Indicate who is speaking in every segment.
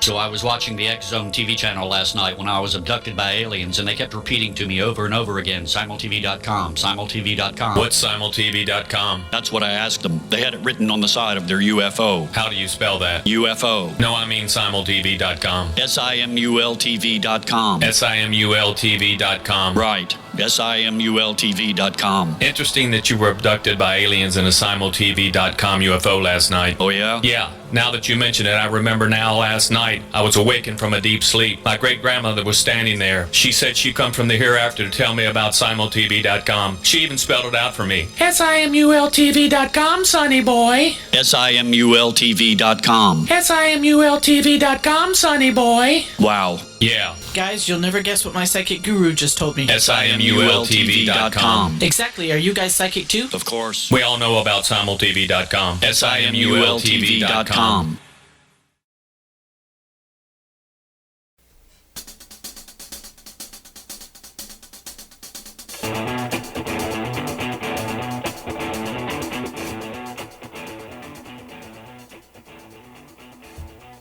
Speaker 1: So I was watching the X Zone TV channel last night when I was abducted by aliens, and they kept repeating to me over and over again, simultv.com, simultv.com.
Speaker 2: What's simultv.com?
Speaker 1: That's what I asked them. They had it written on the side of their UFO.
Speaker 2: How do you spell that?
Speaker 1: UFO.
Speaker 2: No, I mean simultv.com.
Speaker 1: simultv.com.
Speaker 2: simultv.com.
Speaker 1: Right. simultv.com.
Speaker 2: Interesting that you were abducted by aliens in a simultv.com UFO last night.
Speaker 1: Oh, yeah?
Speaker 2: Yeah. Now that you mention it, I remember now last night I was awakened from a deep sleep. My great-grandmother was standing there. She said she'd come from the hereafter to tell me about simultv.com. She even spelled it out for me. simultv.com, sonny boy.
Speaker 1: simultv.com.
Speaker 2: simultv.com, sonny boy.
Speaker 1: Wow.
Speaker 2: Yeah.
Speaker 3: Guys, you'll never guess what my psychic guru just told me.
Speaker 2: simultv.com.
Speaker 3: Exactly. Are you guys psychic too?
Speaker 1: Of course.
Speaker 2: We all know about simultv.com. simultv.com.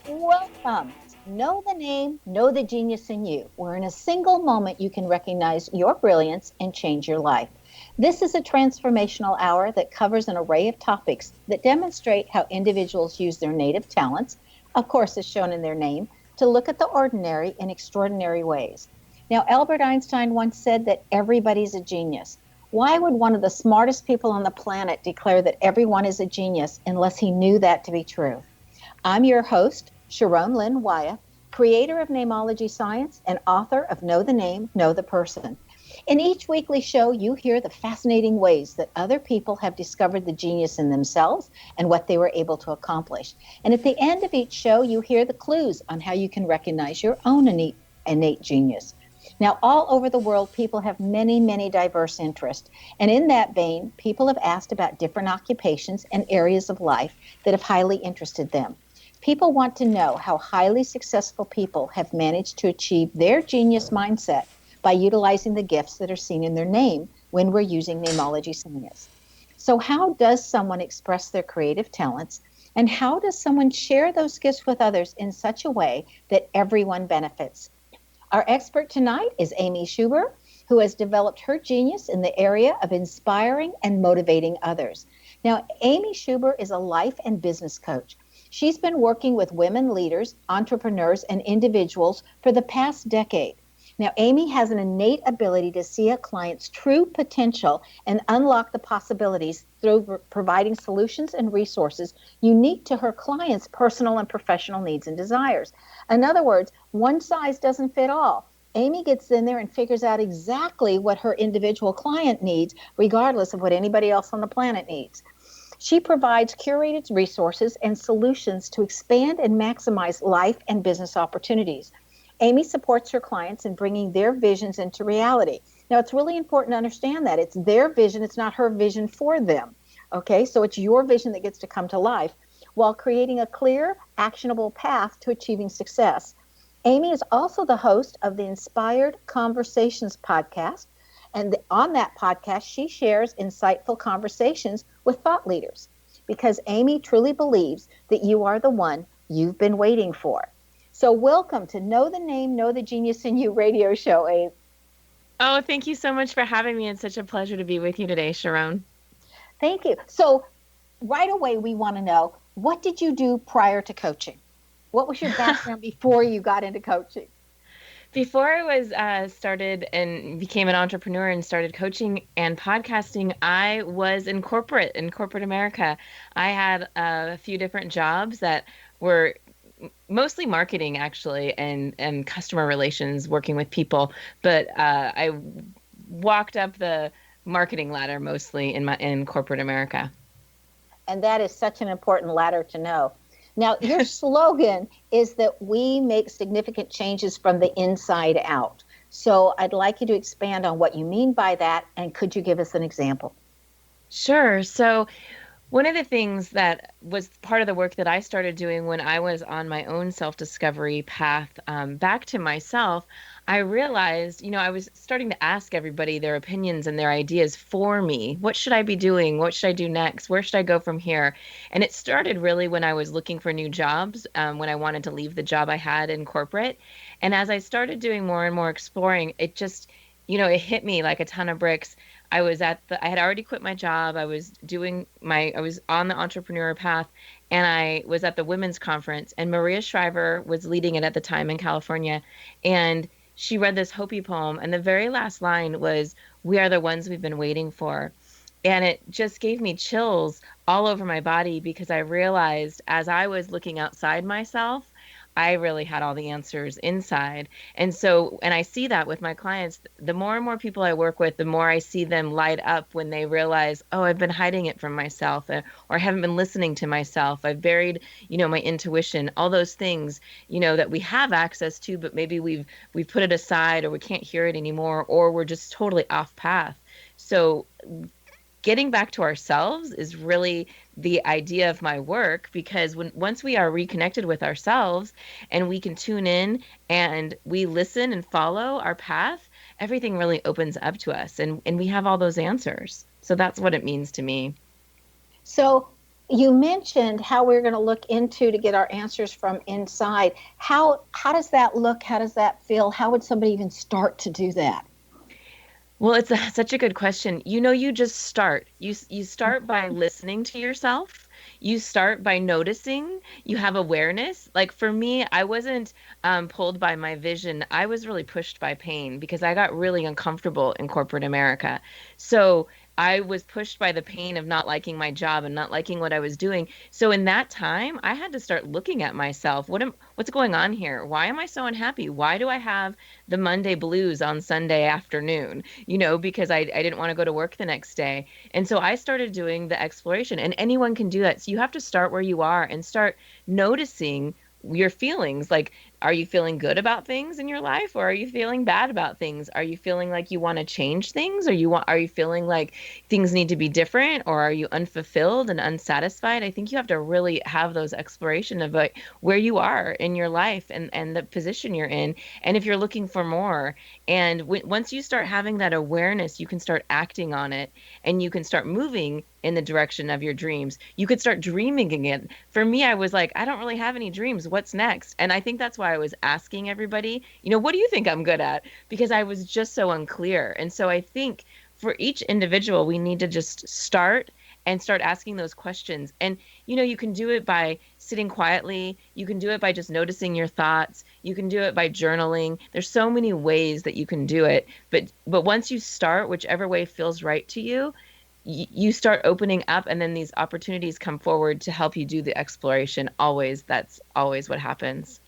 Speaker 4: Welcome. Know the name, know the genius in you, where in a single moment you can recognize your brilliance and change your life. This is a transformational hour that covers an array of topics that demonstrate how individuals use their native talents, of course as shown in their name, to look at the ordinary in extraordinary ways. Now, Albert Einstein once said that everybody's a genius. Why would one of the smartest people on the planet declare that everyone is a genius unless he knew that to be true? I'm your host, Sharon Lynn Wyeth, creator of Namology Science and author of Know the Name, Know the Person. In each weekly show, you hear the fascinating ways that other people have discovered the genius in themselves and what they were able to accomplish. And at the end of each show, you hear the clues on how you can recognize your own innate genius. Now, all over the world, people have many, many diverse interests. And in that vein, people have asked about different occupations and areas of life that have highly interested them. People want to know how highly successful people have managed to achieve their genius mindset by utilizing the gifts that are seen in their name when we're using Namology Science. So how does someone express their creative talents, and how does someone share those gifts with others in such a way that everyone benefits? Our expert tonight is Amy Schuber, who has developed her genius in the area of inspiring and motivating others. Now, Amy Schuber is a life and business coach. She's been working with women leaders, entrepreneurs, and individuals for the past decade. Now, Amy has an innate ability to see a client's true potential and unlock the possibilities through providing solutions and resources unique to her client's personal and professional needs and desires. In other words, one size doesn't fit all. Amy gets in there and figures out exactly what her individual client needs, regardless of what anybody else on the planet needs. She provides curated resources and solutions to expand and maximize life and business opportunities. Amy supports her clients in bringing their visions into reality. Now, it's really important to understand that. It's their vision. It's not her vision for them. Okay, so it's your vision that gets to come to life while creating a clear, actionable path to achieving success. Amy is also the host of the Inspired Conversations podcast. And on that podcast, she shares insightful conversations with thought leaders because Amy truly believes that you are the one you've been waiting for. So welcome to Know the Name, Know the Genius in You radio show, Amy.
Speaker 5: Oh, thank you so much for having me. It's such a pleasure to be with you today, Sharon.
Speaker 4: Thank you. So right away, we want to know, what did you do prior to coaching? What was your background before you got into coaching?
Speaker 5: Before I was started and became an entrepreneur and started coaching and podcasting, I was in corporate America. I had a few different jobs that were mostly marketing, actually, and customer relations, working with people. But I walked up the marketing ladder mostly in corporate America.
Speaker 4: And that is such an important ladder to know. Now, your slogan is that we make significant changes from the inside out. So I'd like you to expand on what you mean by that, and could you give us an example?
Speaker 5: Sure. So One of the things that was part of the work that I started doing when I was on my own self-discovery path, back to myself, I realized, I was starting to ask everybody their opinions and their ideas for me. What should I be doing? What should I do next? Where should I go from here? And it started really when I was looking for new jobs, when I wanted to leave the job I had in corporate. And as I started doing more and more exploring, it just, it hit me like a ton of bricks. I had already quit my job. I was on the entrepreneur path, and I was at the women's conference, and Maria Shriver was leading it at the time in California. And she read this Hopi poem, and the very last line was, "We are the ones we've been waiting for." And it just gave me chills all over my body because I realized as I was looking outside myself, I really had all the answers inside. And I see that with my clients. The more and more people I work with, the more I see them light up when they realize, oh, I've been hiding it from myself, or I haven't been listening to myself. I've buried, my intuition, all those things, that we have access to, but maybe we've put it aside, or we can't hear it anymore, or we're just totally off path. So getting back to ourselves is really the idea of my work, because once we are reconnected with ourselves and we can tune in and we listen and follow our path, everything really opens up to us, and we have all those answers. So that's what it means to me.
Speaker 4: So you mentioned how we're going to look into to get our answers from inside. How does that look? How does that feel? How would somebody even start to do that?
Speaker 5: Well, it's such a good question. You just start. You start by listening to yourself. You start by noticing. You have awareness. Like for me, I wasn't pulled by my vision. I was really pushed by pain because I got really uncomfortable in corporate America. So I was pushed by the pain of not liking my job and not liking what I was doing. So in that time, I had to start looking at myself. What's going on here? Why am I so unhappy? Why do I have the Monday blues on Sunday afternoon? Because I didn't want to go to work the next day. And so I started doing the exploration, and anyone can do that. So you have to start where you are and start noticing your feelings. Like, are you feeling good about things in your life, or are you feeling bad about things? Are you feeling like you want to change things, or are you feeling like things need to be different, or are you unfulfilled and unsatisfied? I think you have to really have those exploration of like where you are in your life and the position you're in, and if you're looking for more. And once you start having that awareness, you can start acting on it, and you can start moving in the direction of your dreams. You could start dreaming again. For me, I was like, I don't really have any dreams. What's next? And I think that's why I was asking everybody, what do you think I'm good at? Because I was just so unclear. And so I think for each individual, we need to just start asking those questions. And, you can do it by sitting quietly. You can do it by just noticing your thoughts. You can do it by journaling. There's so many ways that you can do it. But once you start, whichever way feels right to you, you start opening up, and then these opportunities come forward to help you do the exploration. That's always what happens.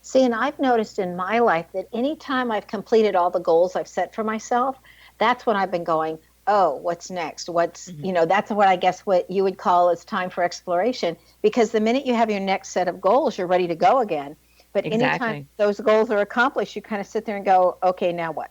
Speaker 4: See, and I've noticed in my life that anytime I've completed all the goals I've set for myself, that's when I've been going, oh, what's next? That's what I guess what you would call is time for exploration. Because the minute you have your next set of goals, you're ready to go again. But anytime those goals are accomplished, you kind of sit there and go, okay, now what?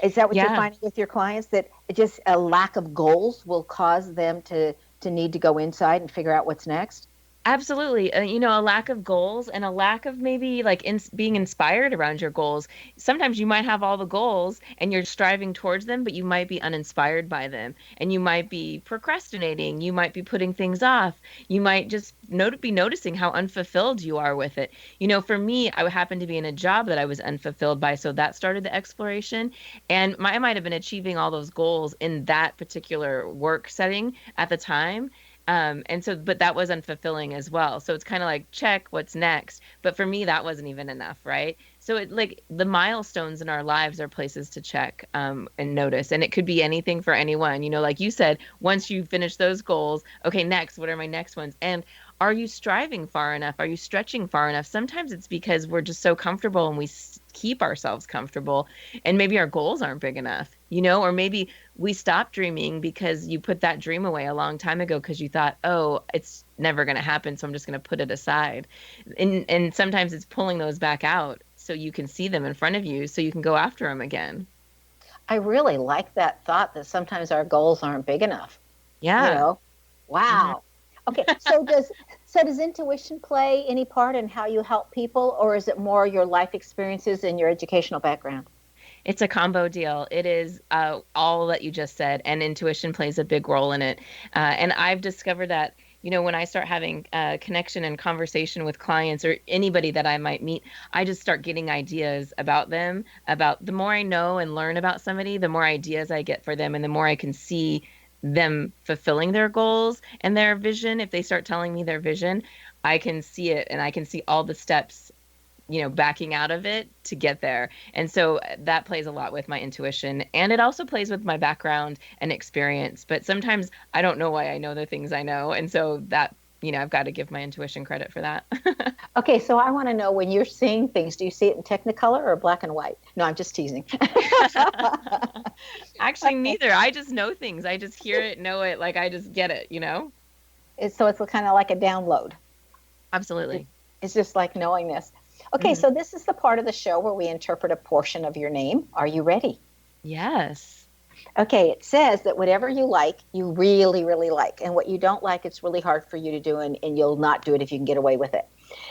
Speaker 4: Is that what you're finding with your clients, that just a lack of goals will cause them to need to go inside and figure out what's next?
Speaker 5: Absolutely. A lack of goals and a lack of maybe like being inspired around your goals. Sometimes you might have all the goals and you're striving towards them, but you might be uninspired by them, and you might be procrastinating. You might be putting things off. You might just be noticing how unfulfilled you are with it. For me, I happened to be in a job that I was unfulfilled by, so that started the exploration. And I might have been achieving all those goals in that particular work setting at the time. But that was unfulfilling as well. So it's kind of like, check, what's next? But for me, that wasn't even enough, right? So it like the milestones in our lives are places to check and notice. And it could be anything for anyone. Like you said, once you finish those goals, okay, next, what are my next ones? And are you striving far enough? Are you stretching far enough? Sometimes it's because we're just so comfortable and we keep ourselves comfortable, and maybe our goals aren't big enough, or maybe we stopped dreaming because you put that dream away a long time ago because you thought, oh, it's never going to happen, so I'm just going to put it aside. And sometimes it's pulling those back out so you can see them in front of you so you can go after them again.
Speaker 4: I really like that thought that sometimes our goals aren't big enough.
Speaker 5: Yeah.
Speaker 4: Wow. Okay, so does intuition play any part in how you help people, or is it more your life experiences and your educational background?
Speaker 5: It's a combo deal. It is all that you just said, and intuition plays a big role in it. And I've discovered that, when I start having connection and conversation with clients or anybody that I might meet, I just start getting ideas about them. About the more I know and learn about somebody, the more ideas I get for them, and the more I can see them fulfilling their goals and their vision. If they start telling me their vision, I can see it, and I can see all the steps backing out of it to get there. And so that plays a lot with my intuition, and it also plays with my background and experience. But sometimes I don't know why I know the things I know. And so that, I've got to give my intuition credit for that.
Speaker 4: Okay, so I want to know, when you're seeing things, do you see it in Technicolor or black and white? No, I'm just teasing.
Speaker 5: Actually, neither. I just know things. I just hear it, know it, like I just get it,
Speaker 4: So it's kind of like a download.
Speaker 5: Absolutely.
Speaker 4: It's just like knowing this. Okay, so this is the part of the show where we interpret a portion of your name. Are you ready?
Speaker 5: Yes.
Speaker 4: Okay, it says that whatever you like, you really, really like. And what you don't like, it's really hard for you to do, and you'll not do it if you can get away with it.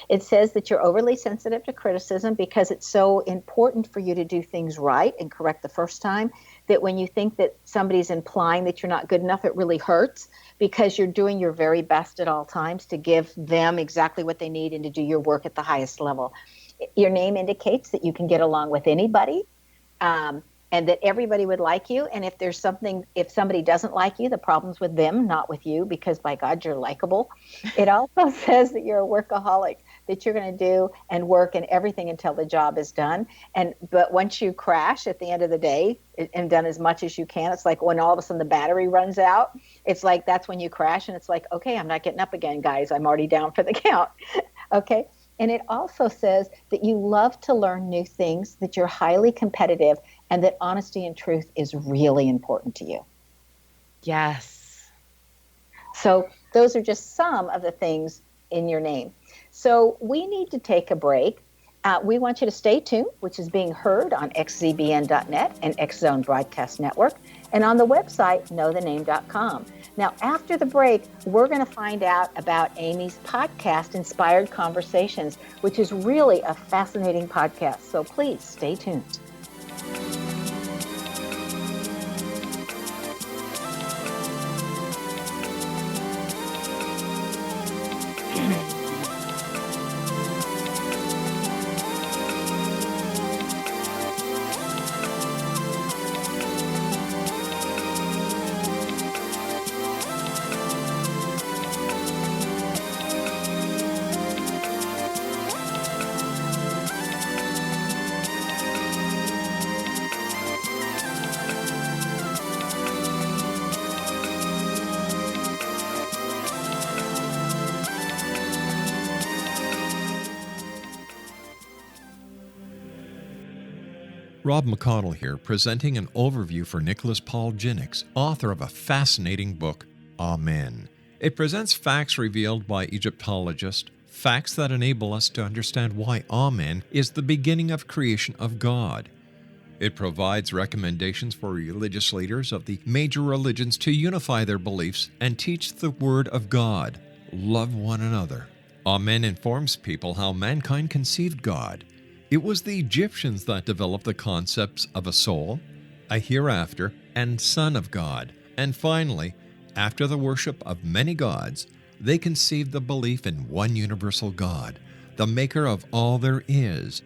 Speaker 4: It says that you're overly sensitive to criticism because it's so important for you to do things right and correct the first time, that when you think that somebody's implying that you're not good enough, it really hurts, because you're doing your very best at all times to give them exactly what they need and to do your work at the highest level. Your name indicates that you can get along with anybody, and that everybody would like you. And if somebody doesn't like you, the problem's with them, not with you, because by God, you're likable. It also says that you're a workaholic, that you're going to do and work and everything until the job is done. But once you crash at the end of the day and done as much as you can, it's like when all of a sudden the battery runs out, it's like that's when you crash, and it's like, okay, I'm not getting up again, guys. I'm already down for the count. Okay. And it also says that you love to learn new things, that you're highly competitive, and that honesty and truth is really important to you.
Speaker 5: Yes.
Speaker 4: So those are just some of the things in your name. So we need to take a break. We want you to stay tuned, which is being heard on xzbn.net and X Zone Broadcast Network, and on the website, knowthename.com. Now, after the break, we're going to find out about Amy's podcast, Inspired Conversations, which is really a fascinating podcast. So please stay tuned.
Speaker 6: Rob McConnell here, presenting an overview for Nicholas Paul Jennings, author of a fascinating book, Amen. It presents facts revealed by Egyptologists, facts that enable us to understand why Amen is the beginning of creation of God. It provides recommendations for religious leaders of the major religions to unify their beliefs and teach the Word of God. Love one another. Amen informs people how mankind conceived God. It was the Egyptians that developed the concepts of a soul, a hereafter, and Son of God. And finally, after the worship of many gods, they conceived the belief in one universal God, the maker of all there is.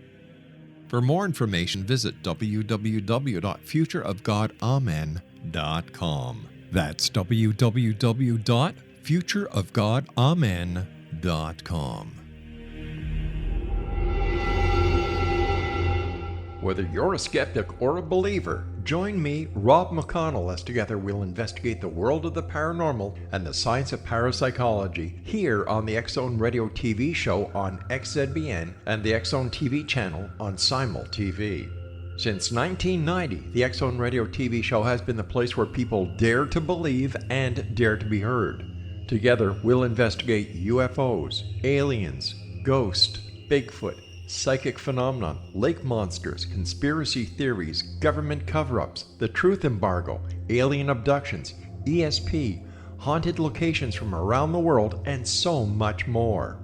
Speaker 6: For more information, visit www.futureofgodamen.com. That's www.futureofgodamen.com.
Speaker 7: Whether you're a skeptic or a believer, join me, Rob McConnell, as together we'll investigate the world of the paranormal and the science of parapsychology here on the X Zone Radio TV show on XZBN and the X Zone TV channel on Simul TV. Since 1990, the X Zone Radio TV show has been the place where people dare to believe and dare to be heard. Together, we'll investigate UFOs, aliens, ghosts, Bigfoot, psychic phenomenon, lake monsters, conspiracy theories, government cover-ups, the truth embargo, alien abductions, ESP, haunted locations from around the world, and so much more.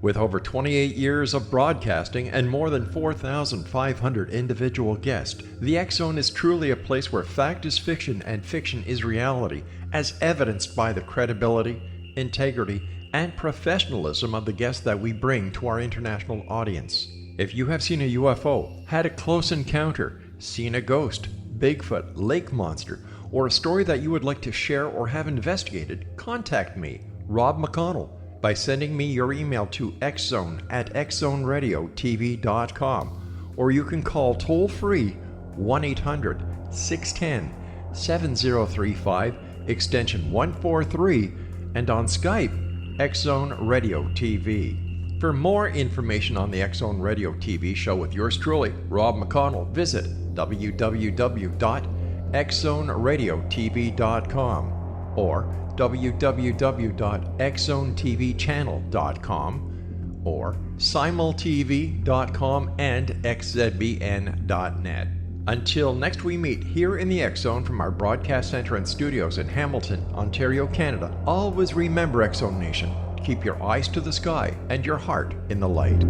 Speaker 7: With over 28 years of broadcasting and more than 4,500 individual guests, the X Zone is truly a place where fact is fiction and fiction is reality, as evidenced by the credibility, integrity, and professionalism of the guests that we bring to our international audience. If you have seen a UFO, had a close encounter, seen a ghost, Bigfoot, lake monster, or a story that you would like to share or have investigated, contact me, Rob McConnell, by sending me your email to xzone@xzoneradiotv.com, or you can call toll-free 1-800-610-7035, extension 143, and on Skype, X Zone Radio TV. For more information on the X Zone Radio TV show with yours truly, Rob McConnell, visit www.xzoneradiotv.com or www.xzonetvchannel.com or simultv.com and xzbn.net. Until next we meet here in the X Zone from our broadcast center and studios in Hamilton, Ontario, Canada, always remember, X Zone Nation, keep your eyes to the sky and your heart in the light.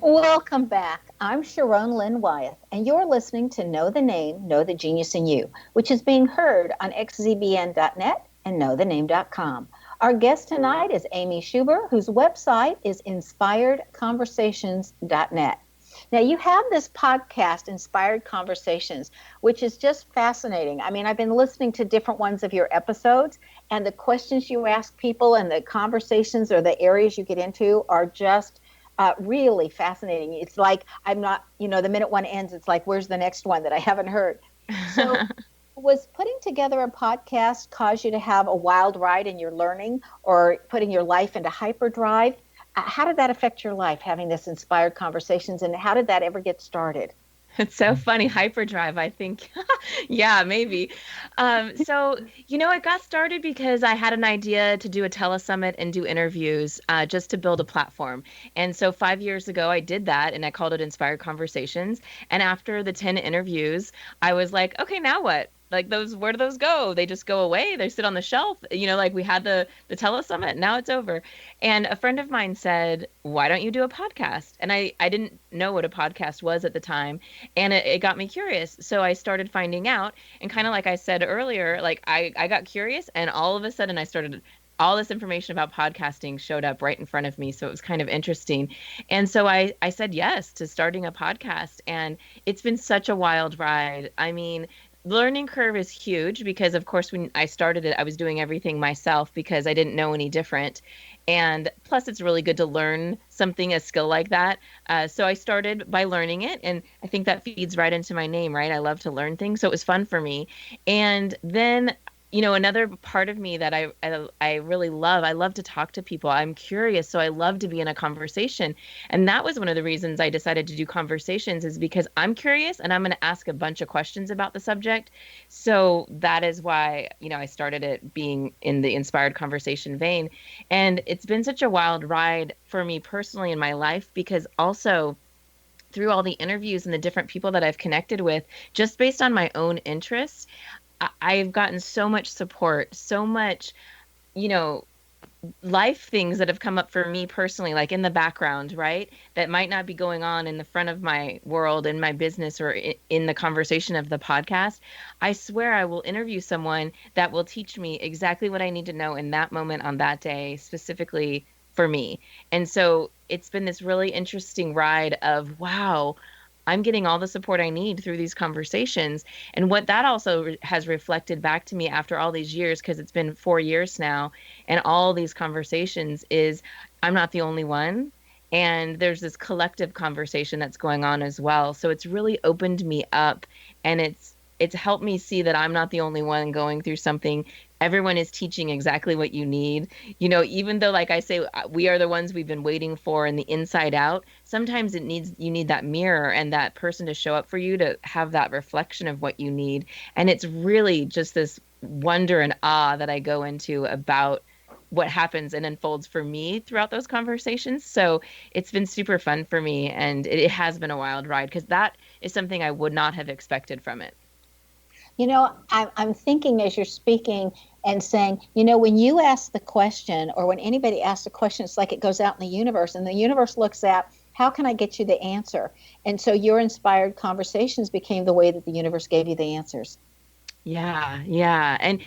Speaker 4: Welcome back. I'm Sharon Lynn Wyeth, and you're listening to Know the Name, Know the Genius in You, which is being heard on xzbn.net and knowthename.com. Our guest tonight is Amy Schuber, whose website is inspiredconversations.net. Now, you have this podcast, Inspired Conversations, which is just fascinating. I mean, I've been listening to different ones of your episodes, and the questions you ask people and the conversations or the areas you get into are just really fascinating. It's like I'm not, the minute one ends, it's like, where's the next one that I haven't heard? So was putting together a podcast cause you to have a wild ride in your learning or putting your life into hyperdrive? How did that affect your life, having this Inspired Conversations, and how did that ever get started?
Speaker 5: It's so funny. Hyperdrive, I think. Yeah, maybe. It got started because I had an idea to do a telesummit and do interviews just to build a platform. And so 5 years ago, I did that, and I called it Inspired Conversations. And after the 10 interviews, I was like, okay, now what? Like where do those go? They just go away. They sit on the shelf. Like we had the telesummit. Now it's over. And a friend of mine said, why don't you do a podcast? And I didn't know what a podcast was at the time. And it got me curious. So I started finding out. And kind of like I said earlier, like I got curious, and all of a sudden all this information about podcasting showed up right in front of me. So it was kind of interesting. And so I said yes to starting a podcast. And it's been such a wild ride. I mean, learning curve is huge because, of course, when I started it, I was doing everything myself because I didn't know any different. And plus, it's really good to learn something, a skill like that. So I started by learning it. And I think that feeds right into my name, right? I love to learn things. So it was fun for me. And then another part of me that I really love, I love to talk to people. I'm curious, so I love to be in a conversation. And that was one of the reasons I decided to do conversations, is because I'm curious and I'm going to ask a bunch of questions about the subject. So that is why, I started it being in the Inspired Conversation vein. And it's been such a wild ride for me personally in my life, because also through all the interviews and the different people that I've connected with, just based on my own interests, I've gotten so much support, so much, life things that have come up for me personally, like in the background, right? That might not be going on in the front of my world, in my business, or in the conversation of the podcast. I swear I will interview someone that will teach me exactly what I need to know in that moment on that day, specifically for me. And so it's been this really interesting ride of, wow, I'm getting all the support I need through these conversations. And what that also has reflected back to me after all these years, because it's been 4 years now, and all these conversations, is I'm not the only one. And there's this collective conversation that's going on as well. So it's really opened me up, and it's helped me see that I'm not the only one going through something. Everyone is teaching exactly what you need. Even though, like I say, we are the ones we've been waiting for in the inside out, sometimes you need that mirror and that person to show up for you to have that reflection of what you need. And it's really just this wonder and awe that I go into about what happens and unfolds for me throughout those conversations. So it's been super fun for me, and it has been a wild ride because that is something I would not have expected from it.
Speaker 4: I'm thinking as you're speaking and saying, when you ask the question or when anybody asks a question, it's like it goes out in the universe and the universe looks at, how can I get you the answer? And so your inspired conversations became the way that the universe gave you the answers.
Speaker 5: Yeah, yeah. And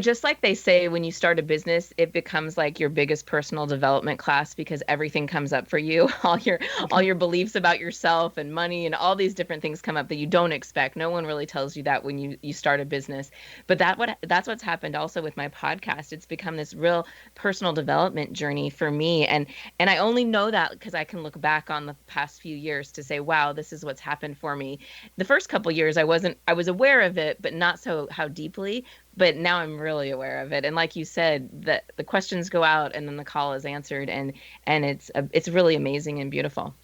Speaker 5: just like they say, when you start a business, it becomes like your biggest personal development class because everything comes up for you. All your beliefs about yourself and money and all these different things come up that you don't expect. No one really tells you that when you start a business. But that's what's happened also with my podcast. It's become this real personal development journey for me. And I only know that because I can look back on the past few years to say, wow, this is what's happened for me. The first couple years I was aware of it, but not so how deeply, but now I'm really aware of it. And like you said, the questions go out and then the call is answered, and it's really amazing and beautiful.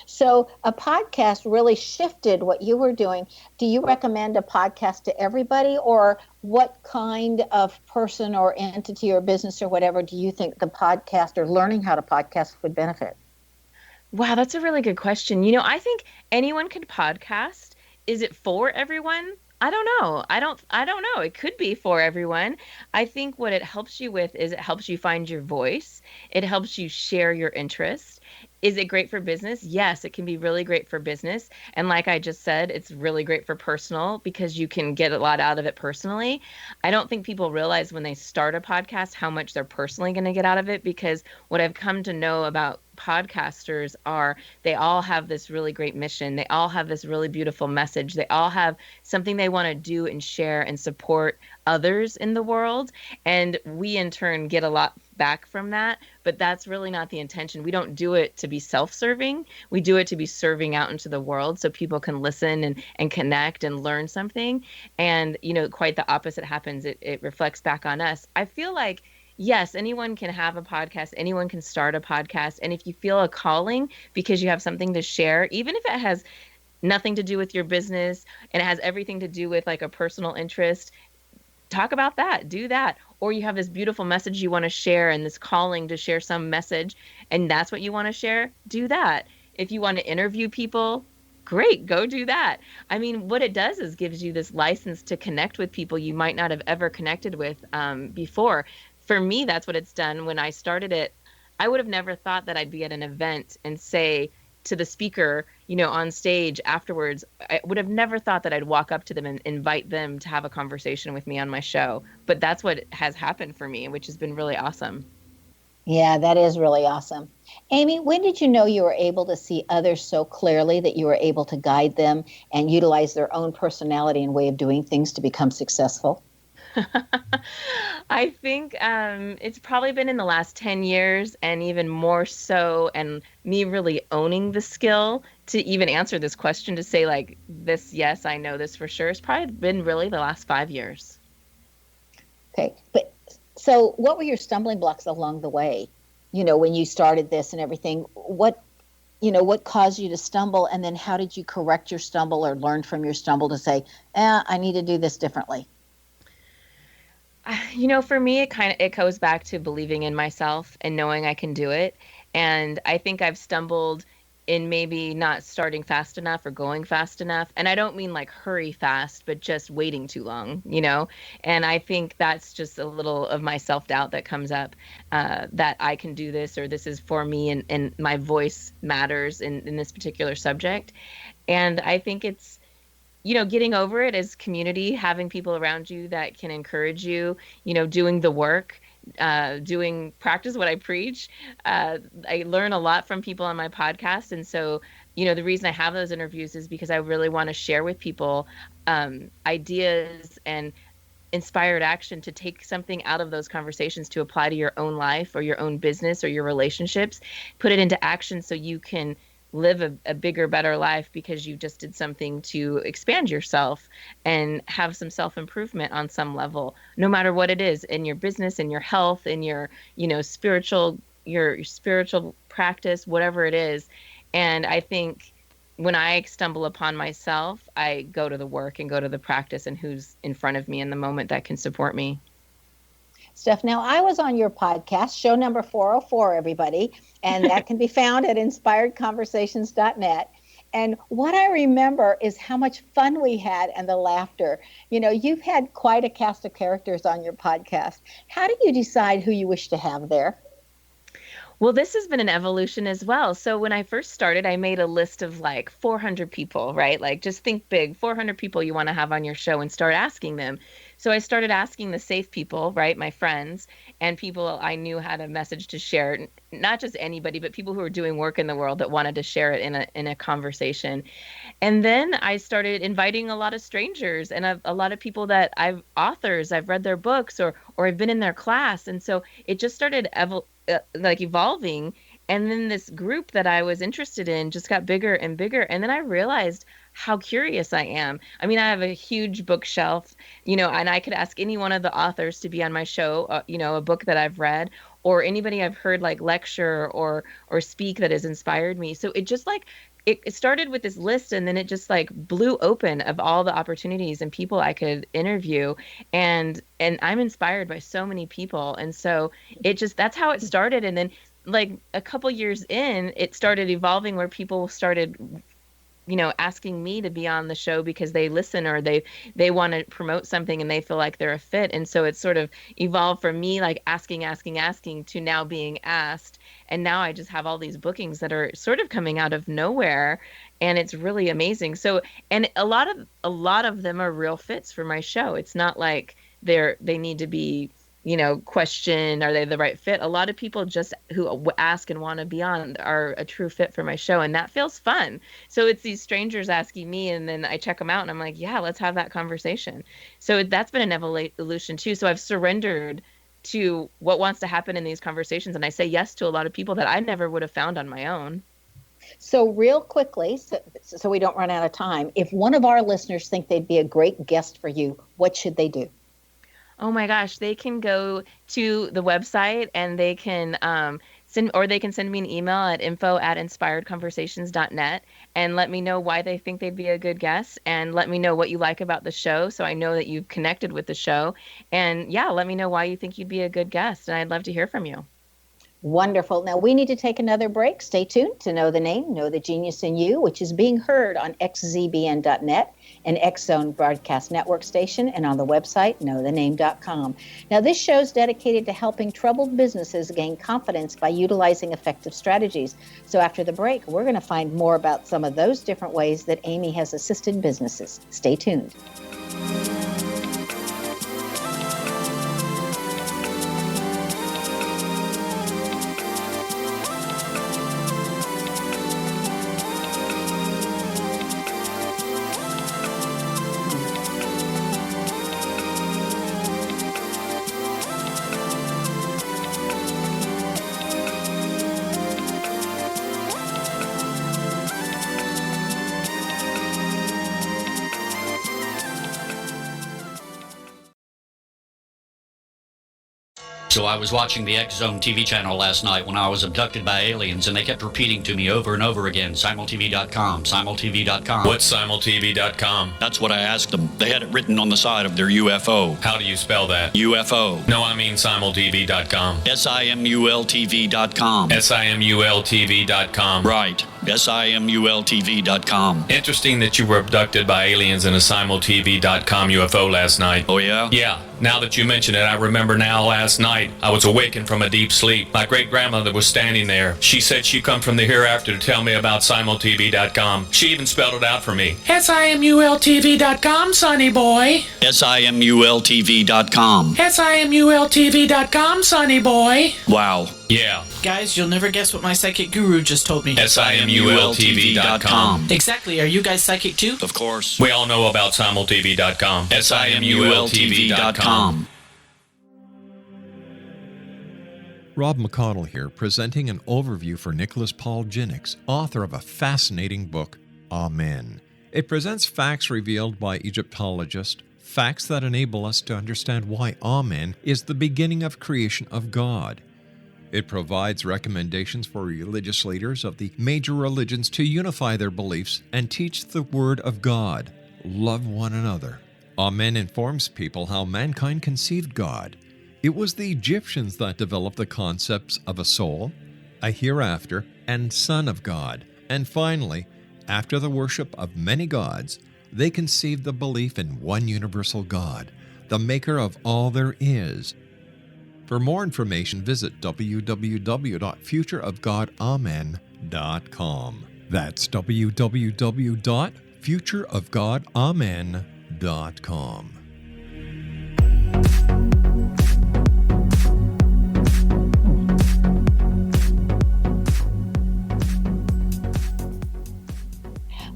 Speaker 4: So a podcast really shifted what you were doing. Do you recommend a podcast to everybody, or what kind of person or entity or business or whatever do you think the podcast or learning how to podcast would benefit?
Speaker 5: Wow, that's a really good question. I think anyone can podcast. Is it for everyone? I don't know. I don't know. It could be for everyone. I think what it helps you with is it helps you find your voice. It helps you share your interests. Is it great for business? Yes, it can be really great for business. And like I just said, it's really great for personal because you can get a lot out of it personally. I don't think people realize when they start a podcast how much they're personally going to get out of it, because what I've come to know about podcasters are they all have this really great mission. They all have this really beautiful message. They all have something they want to do and share and support others in the world. And we in turn get a lot back from that, but that's really not the intention. We don't do it to be self-serving. We do it to be serving out into the world so people can listen and connect and learn something. And, quite the opposite happens. It reflects back on us. I feel like, yes, anyone can have a podcast. Anyone can start a podcast. And if you feel a calling because you have something to share, even if it has nothing to do with your business and it has everything to do with like a personal interest, talk about that, do that. Or you have this beautiful message you want to share and this calling to share some message, and that's what you want to share, do that. If you want to interview people, great, go do that. I mean, what it does is gives you this license to connect with people you might not have ever connected with before. For me, that's what it's done. When I started it, I would have never thought that I'd be at an event and say to the speaker, on stage afterwards, I would have never thought that I'd walk up to them and invite them to have a conversation with me on my show. But that's what has happened for me, which has been really awesome.
Speaker 4: Yeah, that is really awesome. Amy, when did you know you were able to see others so clearly that you were able to guide them and utilize their own personality and way of doing things to become successful?
Speaker 5: I think it's probably been in the last 10 years and even more so, and me really owning the skill to even answer this question, to say like this, yes, I know this for sure. It's probably been really the last 5 years.
Speaker 4: Okay. But so what were your stumbling blocks along the way? When you started this and everything, what caused you to stumble, and then how did you correct your stumble or learn from your stumble to say, I need to do this differently?
Speaker 5: For me, it goes back to believing in myself and knowing I can do it. And I think I've stumbled in maybe not starting fast enough or going fast enough. And I don't mean like hurry fast, but just waiting too long, And I think that's just a little of my self-doubt that comes up, that I can do this, or this is for me, and my voice matters in this particular subject. And I think it's, getting over it as community, having people around you that can encourage you, doing the work, practice what I preach. I learn a lot from people on my podcast. And so, the reason I have those interviews is because I really want to share with people ideas and inspired action to take something out of those conversations to apply to your own life or your own business or your relationships, put it into action so you can live a bigger, better life because you just did something to expand yourself and have some self-improvement on some level, no matter what it is, in your business, in your health, in your, spiritual practice, whatever it is. And I think when I stumble upon myself, I go to the work and go to the practice and who's in front of me in the moment that can support me.
Speaker 4: Steph, now I was on your podcast, show number 404, everybody, and that can be found at inspiredconversations.net. And what I remember is how much fun we had and the laughter. You know, you've had quite a cast of characters on your podcast. How do you decide who you wish to have there?
Speaker 5: Well, this has been an evolution as well. So when I first started, I made a list of like 400 people, right? Like just think big, 400 people you want to have on your show and start asking them. So I started asking the safe people, right? My friends and people I knew had a message to share, not just anybody, but people who were doing work in the world that wanted to share it in a conversation. And then I started inviting a lot of strangers and a lot of people that I've read their books or I've been in their class. And so it just started evolving. And then this group that I was interested in just got bigger and bigger. And then I realized how curious I am. I mean, I have a huge bookshelf, and I could ask any one of the authors to be on my show, a book that I've read or anybody I've heard like lecture or speak that has inspired me. So it just like, it started with this list and then it just like blew open of all the opportunities and people I could interview. And I'm inspired by so many people. And so that's how it started. And then like a couple years in, it started evolving where people started asking me to be on the show because they listen or they want to promote something and they feel like they're a fit. And so it's sort of evolved from me like asking to now being asked. And now I just have all these bookings that are sort of coming out of nowhere, and it's really amazing. So, and a lot of them are real fits for my show. It's not like they need to be question, are they the right fit? A lot of people just who ask and want to be on are a true fit for my show. And that feels fun. So it's these strangers asking me and then I check them out and I'm like, yeah, let's have that conversation. So that's been an evolution too. So I've surrendered to what wants to happen in these conversations. And I say yes to a lot of people that I never would have found on my own.
Speaker 4: So real quickly, so we don't run out of time, if one of our listeners think they'd be a great guest for you, what should they do?
Speaker 5: Oh my gosh, they can go to the website and they can send me an email at info@inspiredconversations.net and let me know why they think they'd be a good guest and let me know what you like about the show so I know that you've connected with the show. And yeah, let me know why you think you'd be a good guest and I'd love to hear from you.
Speaker 4: Wonderful. Now we need to take another break. Stay tuned to Know the Name, Know the Genius in You, which is being heard on xzbn.net, an X-Zone broadcast network station, and on the website knowthename.com. Now this show is dedicated to helping troubled businesses gain confidence by utilizing effective strategies. So after the break, we're going to find more about some of those different ways that Amy has assisted businesses. Stay tuned.
Speaker 1: So I was watching the X-Zone TV channel last night when I was abducted by aliens, and they kept repeating to me over and over again, simultv.com, simultv.com.
Speaker 2: What's simultv.com?
Speaker 1: That's what I asked them. They had it written on the side of their UFO.
Speaker 2: How do you spell that?
Speaker 1: UFO.
Speaker 2: No, I mean simultv.com.
Speaker 1: simultv.com.
Speaker 2: simultv.com.
Speaker 1: Right. simultv.com.
Speaker 2: Interesting that you were abducted by aliens in a simultv.com UFO last night.
Speaker 1: Oh, yeah?
Speaker 2: Yeah. Now that you mention it, I remember now last night I was awakened from a deep sleep. My great-grandmother was standing there. She said she'd come from the hereafter to tell me about simultv.com. She even spelled it out for me.
Speaker 3: simultv.com, sonny boy.
Speaker 1: simultv.com.
Speaker 3: simultv.com, sonny boy.
Speaker 1: Wow.
Speaker 2: Yeah.
Speaker 3: Guys, you'll never guess what my psychic guru just told me.
Speaker 2: simultv.com.
Speaker 3: Exactly. Are you guys psychic too?
Speaker 1: Of course.
Speaker 2: We all know about simultv.com. simultv.com.
Speaker 6: Rob McConnell here, presenting an overview for Nicholas Paul Jennings, author of a fascinating book, Amen. It presents facts revealed by Egyptologists, facts that enable us to understand why Amen is the beginning of creation of God. It provides recommendations for religious leaders of the major religions to unify their beliefs and teach the Word of God. Love one another. Amen informs people how mankind conceived God. It was the Egyptians that developed the concepts of a soul, a hereafter, and Son of God. And finally, after the worship of many gods, they conceived the belief in one universal God, the maker of all there is. For more information, visit www.futureofgodamen.com. That's www.futureofgodamen.com.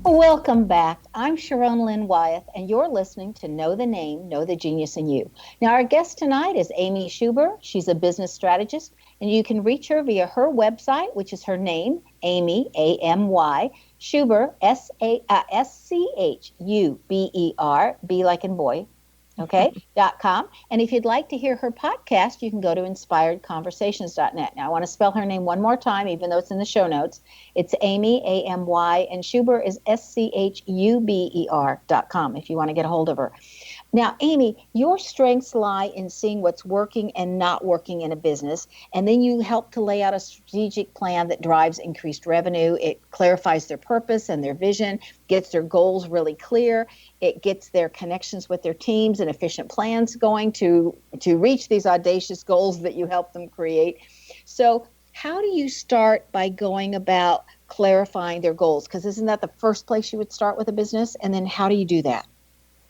Speaker 4: Welcome back. I'm Sharon Lynn Wyeth, and you're listening to Know the Name, Know the Genius in You. Now, our guest tonight is Amy Schuber. She's a business strategist, and you can reach her via her website, which is her name, Amy, A-M-Y, Schuber, S-C-H-U-B-E-R, B like in boy, okay, .com. And if you'd like to hear her podcast, you can go to inspiredconversations.net. Now, I want to spell her name one more time, even though it's in the show notes. It's Amy, A-M-Y, and Schuber is S-C-H-U-B-E-R.com if you want to get a hold of her. Now, Amy, your strengths lie in seeing what's working and not working in a business, and then you help to lay out a strategic plan that drives increased revenue. It clarifies their purpose and their vision, gets their goals really clear. It gets their connections with their teams and efficient plans going to reach these audacious goals that you help them create. So how do you start by going about clarifying their goals? Because isn't that the first place you would start with a business? And then how do you do that?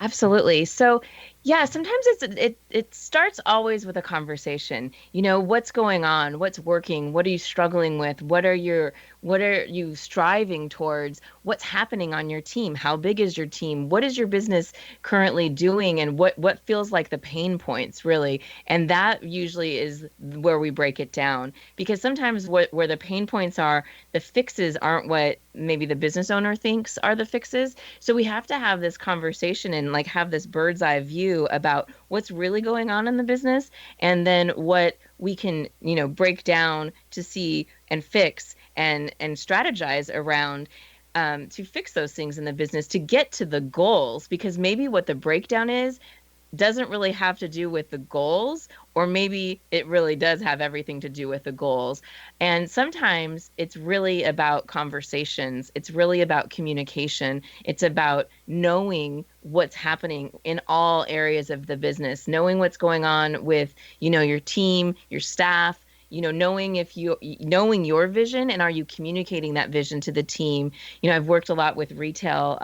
Speaker 5: Absolutely. So, yeah, sometimes it starts always with a conversation. You know, what's going on? What's working? What are you struggling with? What are you striving towards? What's happening on your team? How big is your team? What is your business currently doing? And what feels like the pain points, really? And that usually is where we break it down, because sometimes where the pain points are, the fixes aren't what maybe the business owner thinks are the fixes. So we have to have this conversation and like have this bird's eye view about what's really going on in the business, and then what we can, break down to see and fix and strategize around to fix those things in the business to get to the goals. Because maybe what the breakdown is doesn't really have to do with the goals, or maybe it really does have everything to do with the goals. And sometimes it's really about conversations. It's really about communication. It's about knowing what's happening in all areas of the business, knowing what's going on with, your team, your staff, knowing knowing your vision, and are you communicating that vision to the team? I've worked a lot with retail,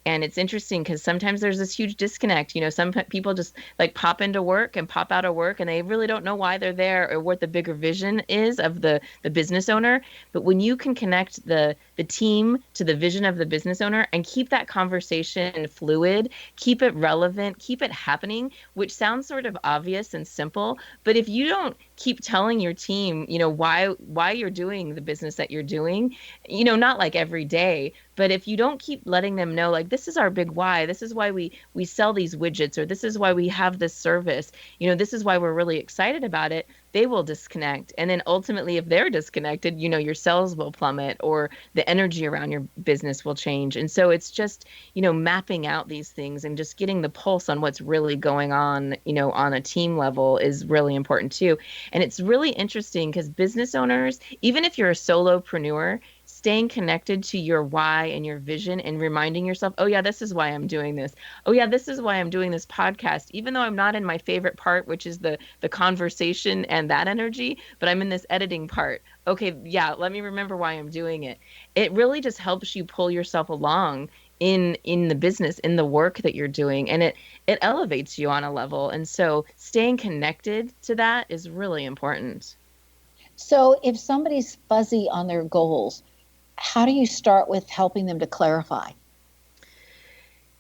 Speaker 5: and it's interesting because sometimes there's this huge disconnect. Some people just like pop into work and pop out of work, and they really don't know why they're there or what the bigger vision is of the business owner. But when you can connect the team to the vision of the business owner and keep that conversation fluid, keep it relevant, keep it happening, which sounds sort of obvious and simple, but if you don't keep telling your team, why you're doing the business that you're doing, not like every day, but if you don't keep letting them know, like, this is our big why, this is why we sell these widgets, or this is why we have this service, this is why we're really excited about it, they will disconnect. And then ultimately, if they're disconnected, your sales will plummet, or the energy around your business will change. And so it's just, mapping out these things and just getting the pulse on what's really going on, on a team level is really important too. And it's really interesting because business owners, even if you're a solopreneur, staying connected to your why and your vision and reminding yourself, oh yeah, this is why I'm doing this. Oh yeah, this is why I'm doing this podcast, even though I'm not in my favorite part, which is the conversation and that energy, but I'm in this editing part. Okay, yeah, let me remember why I'm doing it. It really just helps you pull yourself along in the business, in the work that you're doing, and it elevates you on a level. And so staying connected to that is really important.
Speaker 4: So if somebody's fuzzy on their goals, how do you start with helping them to clarify?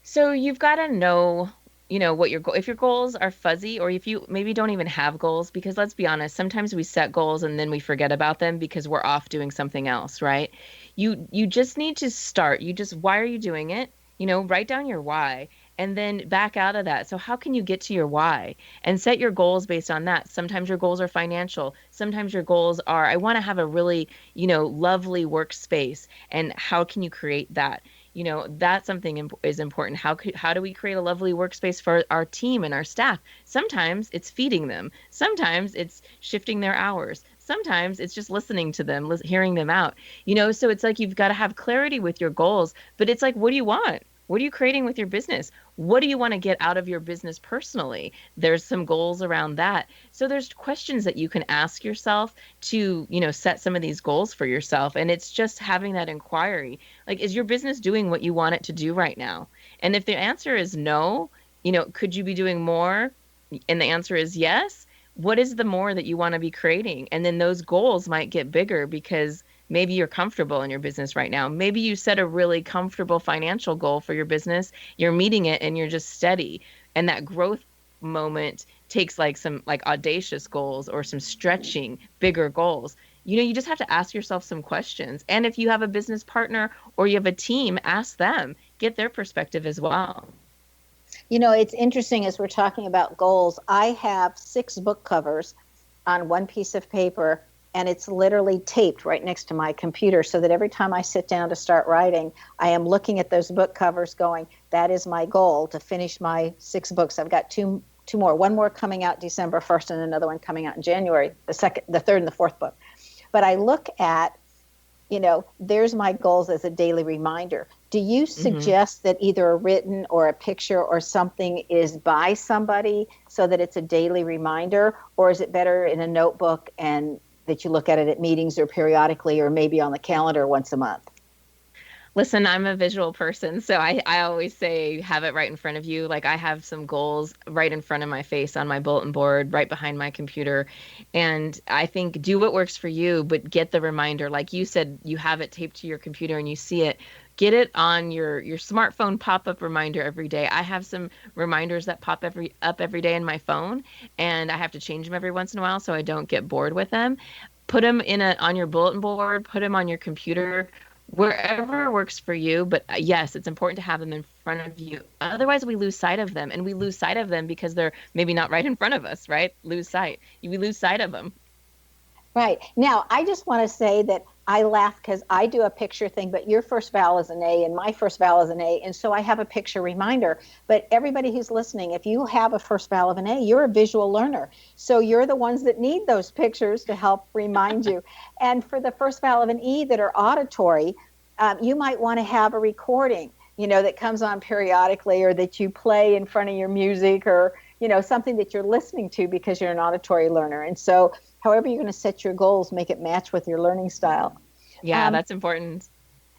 Speaker 5: So you've got to know, what if your goals are fuzzy, or if you maybe don't even have goals, because let's be honest, sometimes we set goals and then we forget about them because we're off doing something else, right? You just need to start. Why are you doing it? Write down your why, and then back out of that. So how can you get to your why and set your goals based on that? Sometimes your goals are financial. Sometimes your goals are, I want to have a really, lovely workspace. And how can you create that? That's something is important. How do we create a lovely workspace for our team and our staff? Sometimes it's feeding them. Sometimes it's shifting their hours. Sometimes it's just listening to them, hearing them out. So it's like you've got to have clarity with your goals, but it's like, what do you want? What are you creating with your business? What do you want to get out of your business personally? There's some goals around that. So there's questions that you can ask yourself to, set some of these goals for yourself. And it's just having that inquiry. Like, is your business doing what you want it to do right now? And if the answer is no, could you be doing more? And the answer is yes. What is the more that you want to be creating? And then those goals might get bigger because maybe you're comfortable in your business right now. Maybe you set a really comfortable financial goal for your business. You're meeting it and you're just steady. And that growth moment takes some audacious goals or some stretching, bigger goals. You just have to ask yourself some questions. And if you have a business partner or you have a team, ask them, get their perspective as well.
Speaker 4: It's interesting as we're talking about goals. I have 6 book covers on one piece of paper, and it's literally taped right next to my computer so that every time I sit down to start writing, I am looking at those book covers going, that is my goal to finish my 6 books. I've got two more, one more coming out December 1st and another one coming out in January, the 3rd and the 4th book. But I look at, there's my goals as a daily reminder. Do you suggest that either a written or a picture or something is by somebody so that it's a daily reminder, or is it better in a notebook and that you look at it at meetings or periodically or maybe on the calendar once a month?
Speaker 5: Listen, I'm a visual person, so I always say have it right in front of you. Like, I have some goals right in front of my face on my bulletin board, right behind my computer. And I think do what works for you, but get the reminder. Like you said, you have it taped to your computer and you see it. Get it on your smartphone pop-up reminder every day. I have some reminders that pop up every day in my phone, and I have to change them every once in a while so I don't get bored with them. Put them on your bulletin board, put them on your computer, wherever works for you. But yes, it's important to have them in front of you. Otherwise, we lose sight of them, and we lose sight of them because they're maybe not right in front of us, right? We lose sight of them.
Speaker 4: Right. Now, I just want to say that I laugh because I do a picture thing, but your first vowel is an A and my first vowel is an A. And so I have a picture reminder. But everybody who's listening, if you have a first vowel of an A, you're a visual learner. So you're the ones that need those pictures to help remind you. And for the first vowel of an E that are auditory, you might want to have a recording, that comes on periodically, or that you play in front of your music, or, something that you're listening to because you're an auditory learner. And so however you're going to set your goals, make it match with your learning style.
Speaker 5: Yeah, that's important.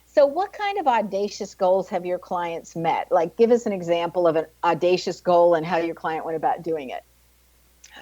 Speaker 4: So what kind of audacious goals have your clients met? Like, give us an example of an audacious goal and how your client went about doing it.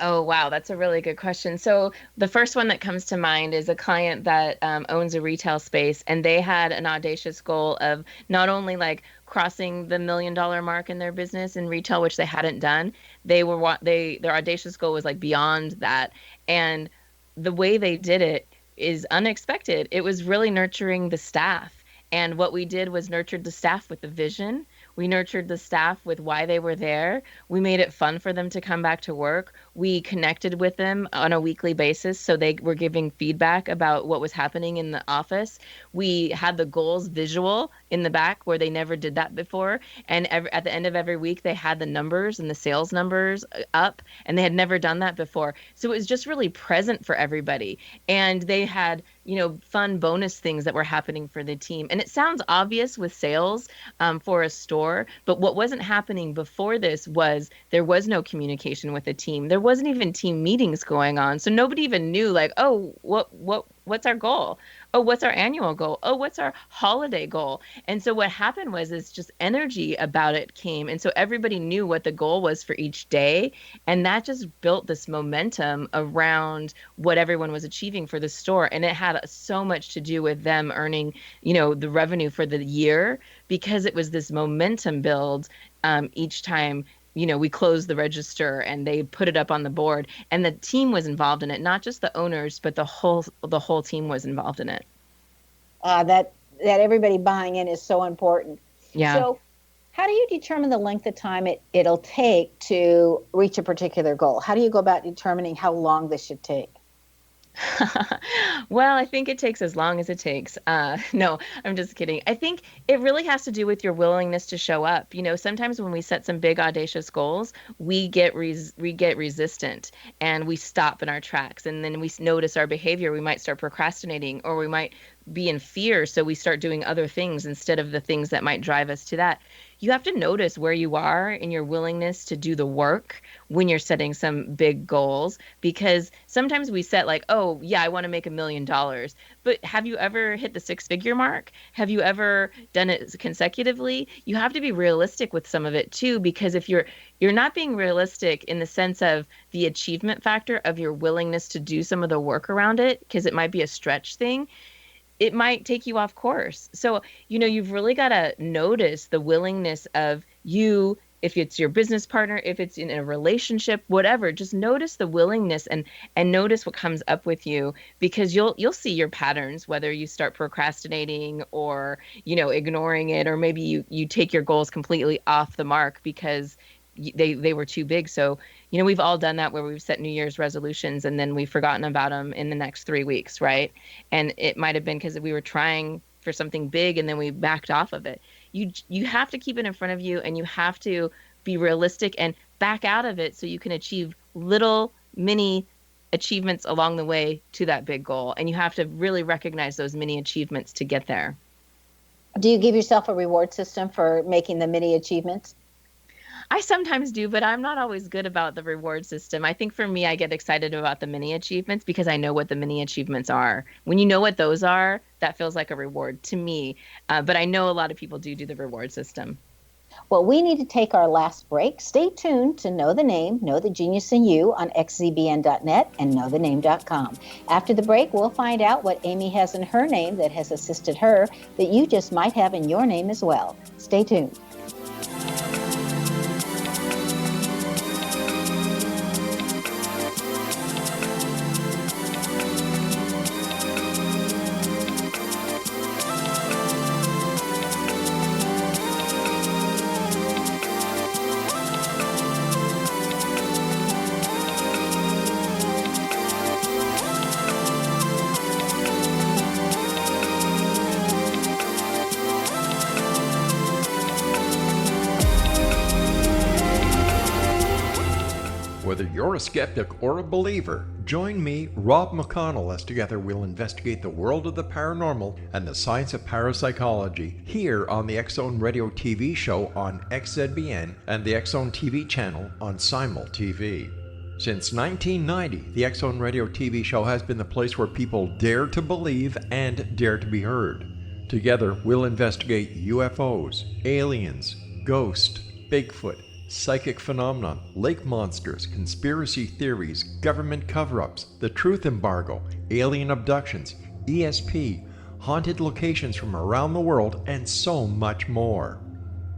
Speaker 5: Oh, wow. That's a really good question. So the first one that comes to mind is a client that owns a retail space, and they had an audacious goal of not only crossing the $1 million mark in their business in retail, which they hadn't done. Their audacious goal was beyond that. And the way they did it is unexpected. It was really nurturing the staff. And what we did was nurtured the staff with the vision. We nurtured the staff with why they were there. We made it fun for them to come back to work. We connected with them on a weekly basis, so they were giving feedback about what was happening in the office. We had the goals visual in the back where they never did that before. And at the end of every week, they had the numbers and the sales numbers up, and they had never done that before. So it was just really present for everybody. And they had fun bonus things that were happening for the team. And it sounds obvious with sales for a store, but what wasn't happening before this was there was no communication with the team. There wasn't even team meetings going on. So nobody even knew what's our goal? Oh, what's our annual goal? Oh, what's our holiday goal? And so what happened was just energy about it came. And so everybody knew what the goal was for each day. And that just built this momentum around what everyone was achieving for the store. And it had so much to do with them earning, the revenue for the year, because it was this momentum build each time we closed the register and they put it up on the board, and the team was involved in it, not just the owners, but the whole team was involved in it.
Speaker 4: That everybody buying in is so important.
Speaker 5: Yeah.
Speaker 4: So How do you determine the length of time it'll take to reach a particular goal? How do you go about determining how long this should take?
Speaker 5: Well, I think it takes as long as it takes. No, I'm just kidding. I think it really has to do with your willingness to show up. Sometimes when we set some big audacious goals, we get resistant and we stop in our tracks, and then we notice our behavior. We might start procrastinating, or we might be in fear, so we start doing other things instead of the things that might drive us to that. You have to notice where you are in your willingness to do the work when you're setting some big goals, because sometimes we set like, oh, yeah, I want to make $1 million. But have you ever hit the 6-figure mark? Have you ever done it consecutively? You have to be realistic with some of it too, because if you're not being realistic in the sense of the achievement factor of your willingness to do some of the work around it, because it might be a stretch thing, it might take you off course. So, you've really got to notice the willingness of you, if it's your business partner, if it's in a relationship, whatever, just notice the willingness and notice what comes up with you, because you'll see your patterns, whether you start procrastinating or, ignoring it, or maybe you take your goals completely off the mark because they were too big. So, we've all done that where we've set New Year's resolutions and then we've forgotten about them in the next 3 weeks, right? And it might have been because we were trying for something big and then we backed off of it. You have to keep it in front of you, and you have to be realistic and back out of it so you can achieve little mini achievements along the way to that big goal. And you have to really recognize those mini achievements to get there.
Speaker 4: Do you give yourself a reward system for making the mini achievements?
Speaker 5: I sometimes do, but I'm not always good about the reward system. I think for me, I get excited about the mini achievements because I know what the mini achievements are. When you know what those are, that feels like a reward to me. But I know a lot of people do the reward system.
Speaker 4: Well, we need to take our last break. Stay tuned to Know the Name, Know the Genius in You on xzbn.net and knowthename.com. After the break, we'll find out what Amy has in her name that has assisted her that you just might have in your name as well. Stay tuned.
Speaker 7: Whether you're a skeptic or a believer, join me, Rob McConnell, as together we'll investigate the world of the paranormal and the science of parapsychology here on the X-Zone Radio TV show on XZBN and the X-Zone TV channel on Simul TV. Since 1990, the X-Zone Radio TV show has been the place where people dare to believe and dare to be heard. Together, we'll investigate UFOs, aliens, ghosts, Bigfoot, psychic phenomenon, lake monsters, conspiracy theories, government cover-ups, the truth embargo, alien abductions, ESP, haunted locations from around the world, and so much more.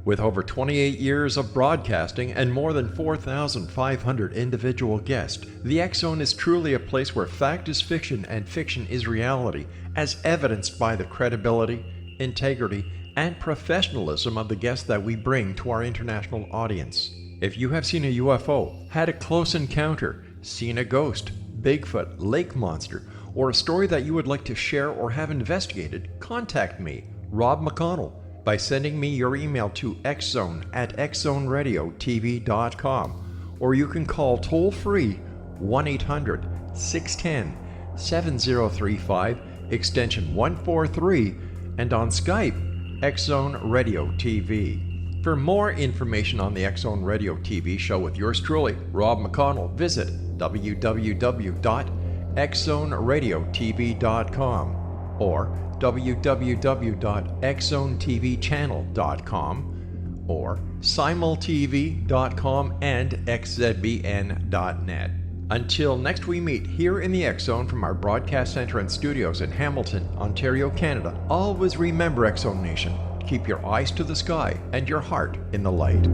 Speaker 7: With over 28 years of broadcasting and more than 4,500 individual guests, the X-Zone is truly a place where fact is fiction and fiction is reality, as evidenced by the credibility, integrity, and professionalism of the guests that we bring to our international audience. If you have seen a UFO, had a close encounter, seen a ghost, Bigfoot, lake monster, or a story that you would like to share or have investigated, contact me, Rob McConnell, by sending me your email to xzone@xzoneradiotv.com, or you can call toll-free 1-800-610-7035, extension 143, and on Skype, X-Zone Radio TV. For more information on the X-Zone Radio TV show with yours truly, Rob McConnell, visit www.xzoneradiotv.com or www.xzonetvchannel.com or simultv.com and xzbn.net. Until next we meet here in the X-Zone from our broadcast center and studios in Hamilton, Ontario, Canada, always remember, X-Zone Nation, keep your eyes to the sky and your heart in the light.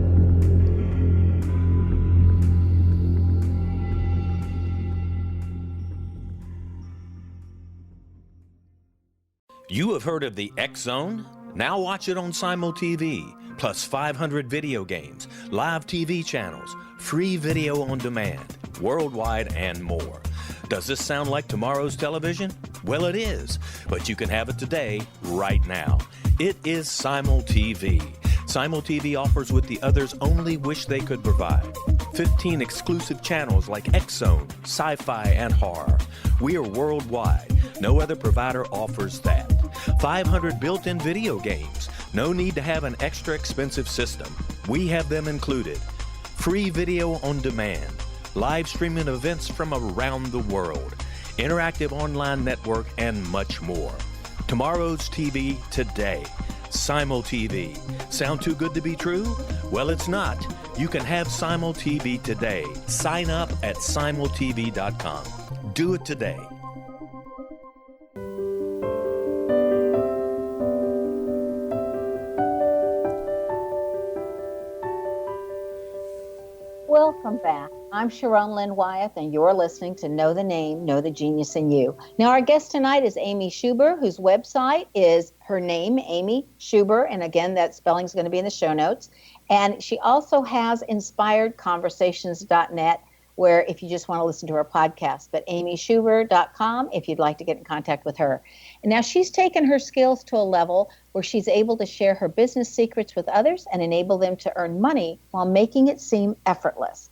Speaker 8: You have heard of the X-Zone? Now watch it on Simul TV. plus 500 video games, live TV channels, free video on demand, worldwide, and more. Does this sound like tomorrow's television? Well, it is, but you can have it today, right now. It is Simul TV. Simul TV offers what the others only wish they could provide. 15 exclusive channels like X-Zone, Sci-Fi, and Horror. We are worldwide. No other provider offers that. 500 built-in video games. No need to have an extra expensive system. We have them included. Free video on demand. Live streaming events from around the world. Interactive online network, and much more. Tomorrow's TV today. Simul TV. Sound too good to be true? Well, it's not. You can have Simul TV today. Sign up at simultv.com. Do it today.
Speaker 4: Welcome back. I'm Sharon Lynn Wyeth, and you're listening to Know the Name, Know the Genius in You. Now, our guest tonight is Amy Schuber, whose website is her name, Amy Schuber, and again, that spelling is going to be in the show notes. And she also has inspiredconversations.net, where if you just want to listen to her podcast, but amyschuber.com if you'd like to get in contact with her. And now she's taken her skills to a level where she's able to share her business secrets with others and enable them to earn money while making it seem effortless.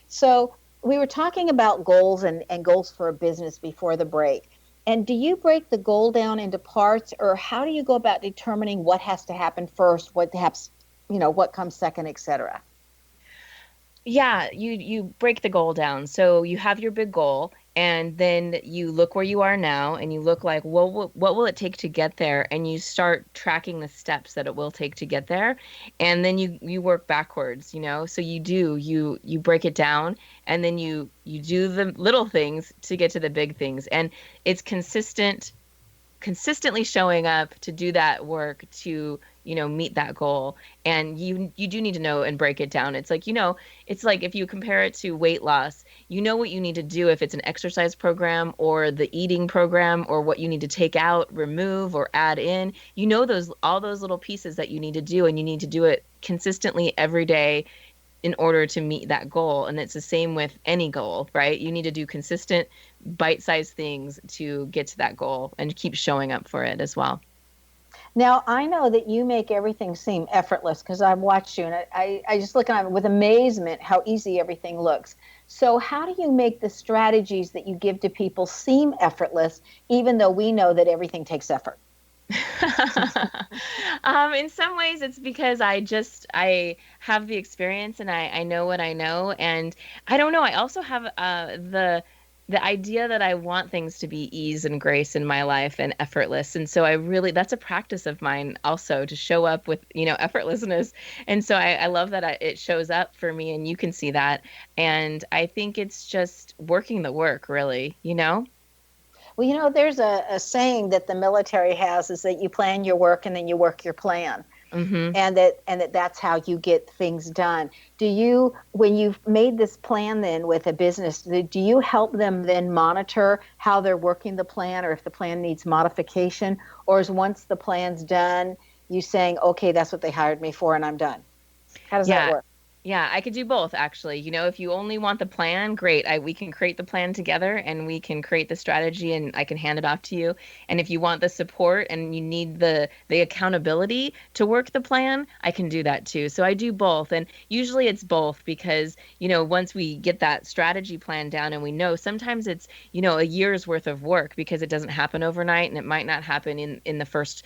Speaker 4: So we were talking about goals and goals for a business before the break. And do you break the goal down into parts, or how do you go about determining what has to happen first, what comes second, et cetera?
Speaker 5: Yeah, you break the goal down. So you have your big goal, and then you look where you are now, and you look like, well, what will it take to get there? And you start tracking the steps that it will take to get there, and then you work backwards. So you break it down, and then you do the little things to get to the big things, and it's consistently showing up to do that work to meet that goal. And you do need to know and break it down. It's like, it's like if you compare it to weight loss, you know what you need to do if it's an exercise program or the eating program, or what you need to take out, remove, or add in. All those little pieces that you need to do, and you need to do it consistently every day in order to meet that goal. And it's the same with any goal, right? You need to do consistent bite-sized things to get to that goal and keep showing up for it as well.
Speaker 4: Now, I know that you make everything seem effortless because I've watched you, and I just look at it with amazement how easy everything looks. So how do you make the strategies that you give to people seem effortless, even though we know that everything takes effort?
Speaker 5: In some ways, it's because I have the experience, and I know what I know. And I don't know, I also have the idea that I want things to be ease and grace in my life and effortless. And so that's a practice of mine also, to show up with, effortlessness. And so I love that it shows up for me, and you can see that. And I think it's just working the work, really,
Speaker 4: Well, there's a saying that the military has, is that you plan your work and then you work your plan. Mm-hmm. And that's how you get things done. When you've made this plan then with a business, do you help them then monitor how they're working the plan, or if the plan needs modification? Or is once the plan's done, you saying, okay, that's what they hired me for and I'm done? How does that work?
Speaker 5: Yeah, I could do both, actually. If you only want the plan, great. We can create the plan together, and we can create the strategy, and I can hand it off to you. And if you want the support and you need the accountability to work the plan, I can do that too. So I do both. And usually it's both because, once we get that strategy plan down and we know, sometimes it's, a year's worth of work because it doesn't happen overnight, and it might not happen in the first,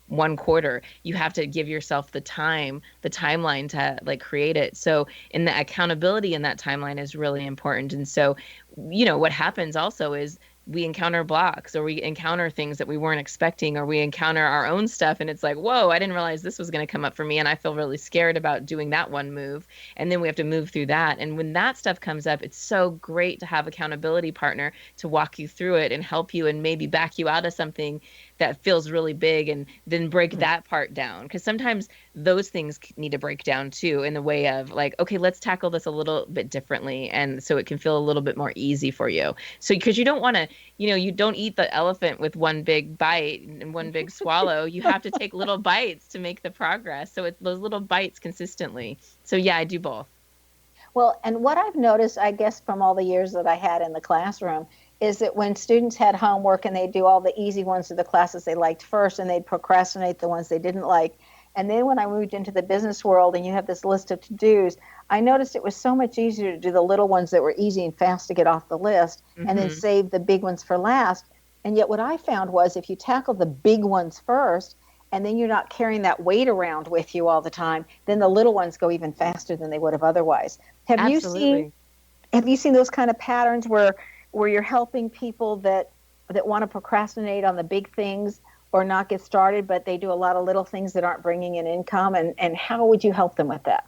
Speaker 5: one quarter. You have to give yourself the timeline to create it. So in the accountability in that timeline is really important. And so, what happens also is we encounter blocks, or we encounter things that we weren't expecting, or we encounter our own stuff. And it's like, whoa, I didn't realize this was going to come up for me. And I feel really scared about doing that one move. And then we have to move through that. And when that stuff comes up, it's so great to have accountability partner to walk you through it and help you and maybe back you out of something that feels really big, and then break that part down. Because sometimes those things need to break down too, in the way of like, okay, let's tackle this a little bit differently, and so it can feel a little bit more easy for you. So because you don't want to, you don't eat the elephant with one big bite and one big swallow. You have to take little bites to make the progress. So it's those little bites consistently. So yeah, I do both.
Speaker 4: Well, and what I've noticed, I guess, from all the years that I had in the classroom, is that when students had homework and they'd do all the easy ones of the classes they liked first, and they'd procrastinate the ones they didn't like. And then when I moved into the business world and you have this list of to-dos, I noticed it was so much easier to do the little ones that were easy and fast to get off the list, and then save the big ones for last. And yet what I found was if you tackle the big ones first, and then you're not carrying that weight around with you all the time, then the little ones go even faster than they would have otherwise. Have you seen those kind of patterns where you're helping people that want to procrastinate on the big things or not get started, but they do a lot of little things that aren't bringing in income? And how would you help them with that?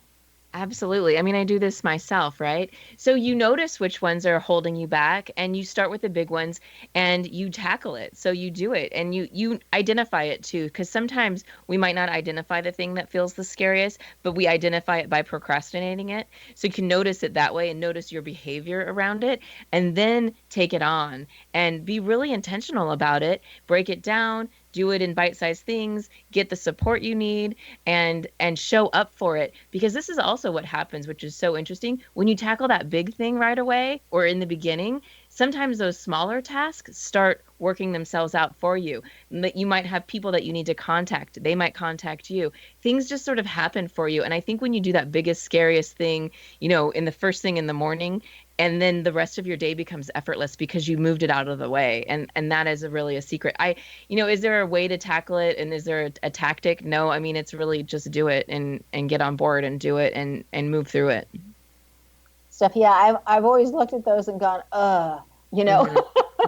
Speaker 5: Absolutely. I mean, I do this myself, right? So you notice which ones are holding you back, and you start with the big ones and you tackle it. So you do it, and you identify it too, because sometimes we might not identify the thing that feels the scariest, but we identify it by procrastinating it. So you can notice it that way and notice your behavior around it, and then take it on and be really intentional about it. Break it down. Do it in bite-sized things, get the support you need, and show up for it. Because this is also what happens, which is so interesting. When you tackle that big thing right away or in the beginning, sometimes those smaller tasks start working themselves out for you. You might have people that you need to contact. They might contact you. Things just sort of happen for you. And I think when you do that biggest, scariest thing, in the first thing in the morning, and then the rest of your day becomes effortless because you moved it out of the way. And that is really a secret. Is there a way to tackle it? And is there a tactic? No, I mean, it's really just do it and get on board and do it and move through it.
Speaker 4: Steph, yeah, I've always looked at those and gone,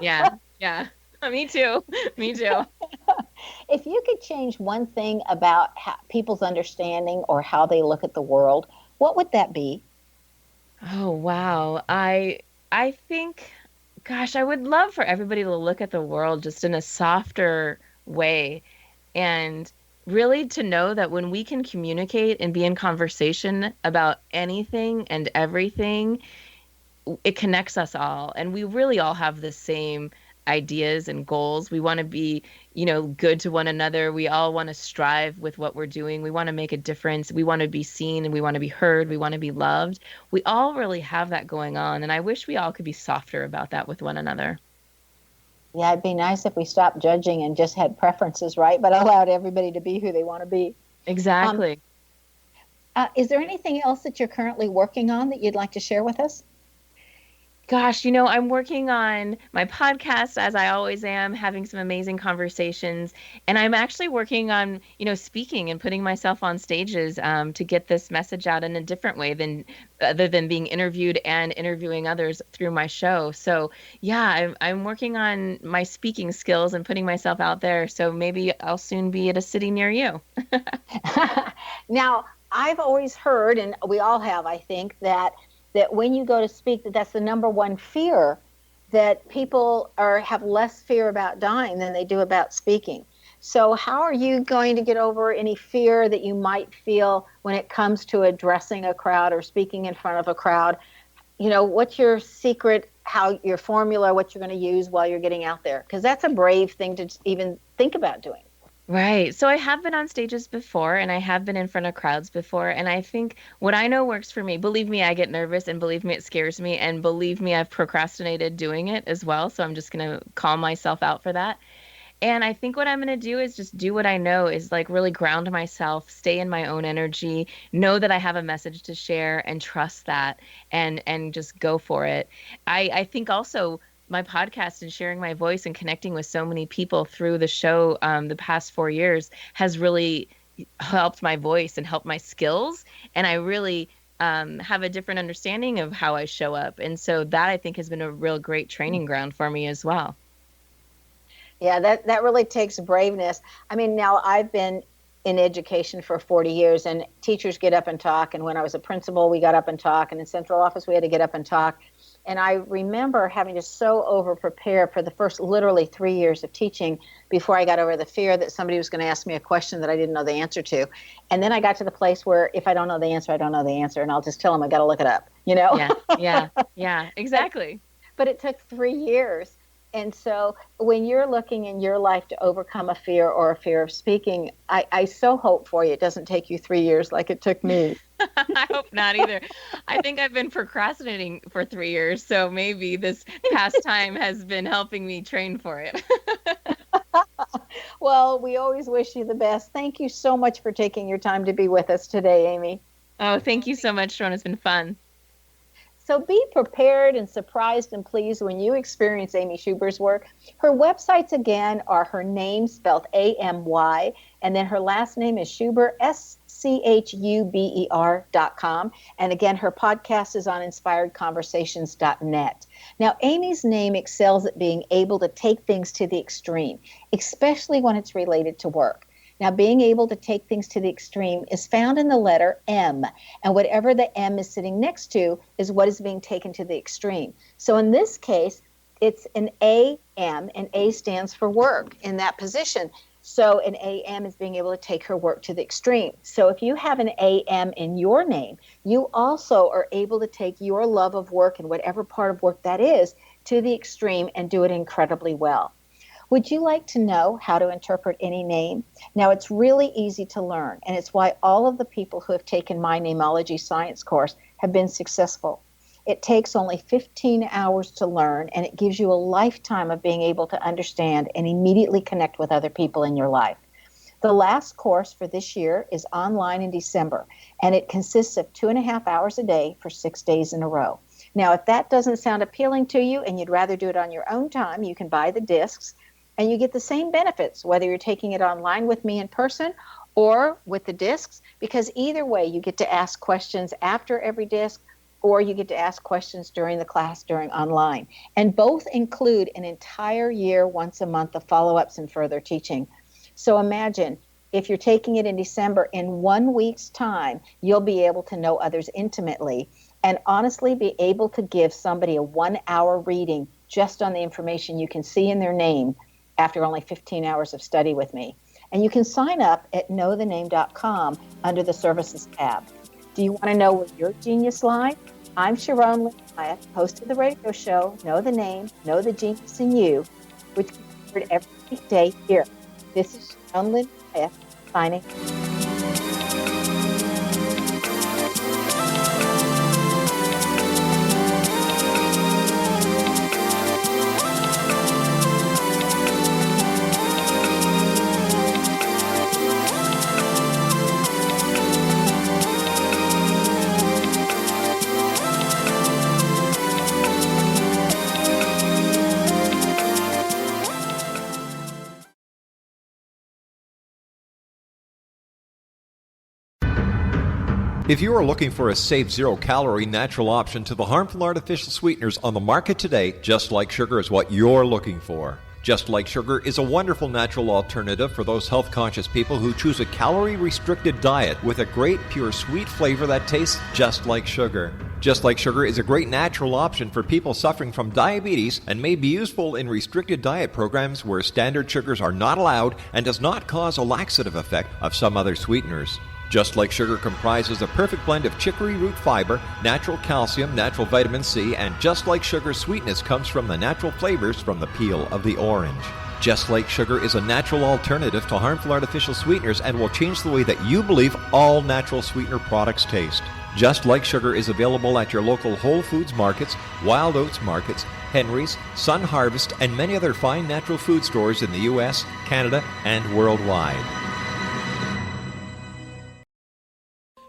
Speaker 5: Yeah. Me too.
Speaker 4: If you could change one thing about people's understanding or how they look at the world, what would that be?
Speaker 5: Oh, wow. I think, gosh, I would love for everybody to look at the world just in a softer way, and really to know that when we can communicate and be in conversation about anything and everything, it connects us all. And we really all have the same ideas and goals. We want to be, good to one another. We all want to strive with what we're doing. We want to make a difference. We want to be seen, and we want to be heard. We want to be loved. We all really have that going on. And I wish we all could be softer about that with one another.
Speaker 4: Yeah, it'd be nice if we stopped judging and just had preferences, right? But allowed everybody to be who they want to be.
Speaker 5: Exactly.
Speaker 4: Is there anything else that you're currently working on that you'd like to share with us?
Speaker 5: Gosh, I'm working on my podcast, as I always am, having some amazing conversations. And I'm actually working on, speaking and putting myself on stages to get this message out in a different way other than being interviewed and interviewing others through my show. So yeah, I'm working on my speaking skills and putting myself out there. So maybe I'll soon be at a city near you.
Speaker 4: Now, I've always heard, and we all have, I think, that when you go to speak, that's the number one fear, that people have less fear about dying than they do about speaking. So how are you going to get over any fear that you might feel when it comes to addressing a crowd or speaking in front of a crowd? What's your secret, your formula, what you're going to use while you're getting out there? Because that's a brave thing to even think about doing.
Speaker 5: Right. So I have been on stages before, and I have been in front of crowds before. And I think what I know works for me, believe me, I get nervous, and believe me, it scares me. And believe me, I've procrastinated doing it as well. So I'm just going to call myself out for that. And I think what I'm going to do is just do what I know is like really ground myself, stay in my own energy, know that I have a message to share, and trust that, and just go for it. I think also my podcast and sharing my voice and connecting with so many people through the show the past 4 years has really helped my voice and helped my skills. And I really have a different understanding of how I show up. And so that, I think, has been a real great training ground for me as well.
Speaker 4: Yeah, that really takes braveness. I mean, now I've been in education for 40 years, and teachers get up and talk. And when I was a principal, we got up and talk. And in central office, we had to get up and talk. And I remember having to so over-prepare for the first literally 3 years of teaching before I got over the fear that somebody was going to ask me a question that I didn't know the answer to. And then I got to the place where if I don't know the answer, I don't know the answer. And I'll just tell them I got to look it up, you know?
Speaker 5: Yeah, exactly.
Speaker 4: But it took 3 years. And so when you're looking in your life to overcome a fear or a fear of speaking, I so hope for you it doesn't take you 3 years like it took me.
Speaker 5: I hope not either. I think I've been procrastinating for 3 years, so maybe this past time has been helping me train for it.
Speaker 4: Well, we always wish you the best. Thank you so much for taking your time to be with us today, Amy.
Speaker 5: Oh, thank you so much, Sharon. It's been fun.
Speaker 4: So be prepared and surprised and pleased when you experience Amy Schuber's work. Her websites, again, are her name spelled A-M-Y, and then her last name is Schuber, SCHUBER.com. And again, her podcast is on inspiredconversations.net. Now, Amy's name excels at being able to take things to the extreme, especially when it's related to work. Now, being able to take things to the extreme is found in the letter M, and whatever the M is sitting next to is what is being taken to the extreme. So in this case, it's an AM, and A stands for work in that position. So an AM is being able to take her work to the extreme. So if you have an AM in your name, you also are able to take your love of work and whatever part of work that is to the extreme and do it incredibly well. Would you like to know how to interpret any name? Now, it's really easy to learn, and it's why all of the people who have taken my Namology Science course have been successful. It takes only 15 hours to learn, and it gives you a lifetime of being able to understand and immediately connect with other people in your life. The last course for this year is online in December, and it consists of 2.5 hours a day for 6 days in a row. Now, if that doesn't sound appealing to you and you'd rather do it on your own time, you can buy the discs. And you get the same benefits, whether you're taking it online with me in person or with the discs, because either way, you get to ask questions after every disc, or you get to ask questions during the class during online. And both include an entire year, once a month, of follow-ups and further teaching. So imagine if you're taking it in December, in 1 week's time, you'll be able to know others intimately and honestly be able to give somebody a 1-hour reading just on the information you can see in their name after only 15 hours of study with me. And you can sign up at knowthename.com under the Services tab. Do you want to know where your genius lies? I'm Sharon Lynn, host of the radio show, Know the Name, Know the Genius in You, which is heard every weekday here. This is Sharon Lynn, signing.
Speaker 7: If you are looking for a safe, zero-calorie, natural option to the harmful artificial sweeteners on the market today, Just Like Sugar is what you're looking for. Just Like Sugar is a wonderful natural alternative for those health-conscious people who choose a calorie-restricted diet with a great, pure, sweet flavor that tastes just like sugar. Just Like Sugar is a great natural option for people suffering from diabetes and may be useful in restricted diet programs where standard sugars are not allowed and does not cause a laxative effect of some other sweeteners. Just Like Sugar comprises a perfect blend of chicory root fiber, natural calcium, natural vitamin C, and Just Like Sugar's sweetness comes from the natural flavors from the peel of the orange. Just Like Sugar is a natural alternative to harmful artificial sweeteners and will change the way that you believe all natural sweetener products taste. Just Like Sugar is available at your local Whole Foods markets, Wild Oats markets, Henry's, Sun Harvest, and many other fine natural food stores in the U.S., Canada, and worldwide.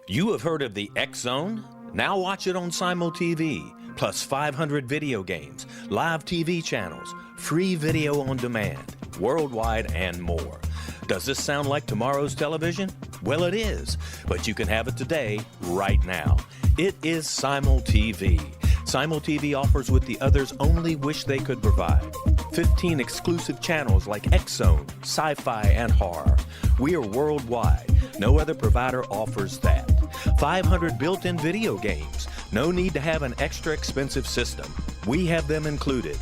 Speaker 8: You have heard of the X Zone? Now watch it on Simul TV, plus 500 video games, live TV channels, free video on demand, worldwide, and more. Does this sound like tomorrow's television? Well, it is, but you can have it today, right now. It is Simul TV. Simul TV offers what the others only wish they could provide. 15 exclusive channels like X Zone, sci-fi, and horror. We are worldwide. No other provider offers that. 500 built-in video games, No need to have an extra expensive system. We have them included.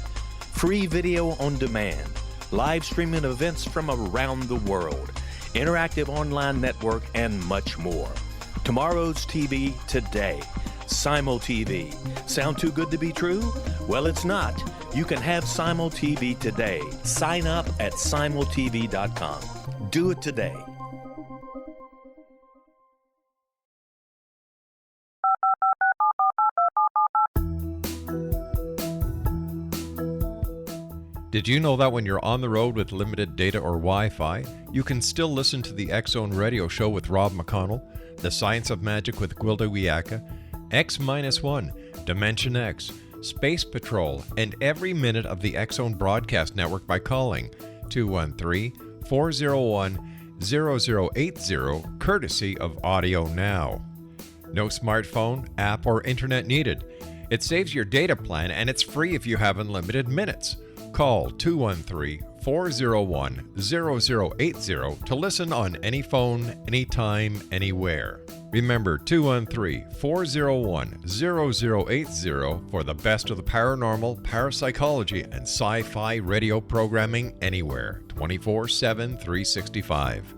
Speaker 8: Free video on demand, live streaming events from around the world, interactive online network, and much more. Tomorrow's TV today. Simul TV. Sound too good to be true? Well, it's not. You can have Simul TV today. Sign up at simultv.com. Do it today.
Speaker 6: Did you know that when you're on the road with limited data or Wi-Fi, you can still listen to the X-Zone Radio Show with Rob McConnell, The Science of Magic with Gwilda Wiyaka, X-1, Dimension X, Space Patrol, and every minute of the X-Zone broadcast network by calling 213-401-0080, courtesy of Audio Now. No smartphone, app, or internet needed. It saves your data plan and it's free if you have unlimited minutes. Call 213-401-0080 to listen on any phone, anytime, anywhere. Remember 213-401-0080 for the best of the paranormal, parapsychology, and sci-fi radio programming anywhere, 24/7, 365.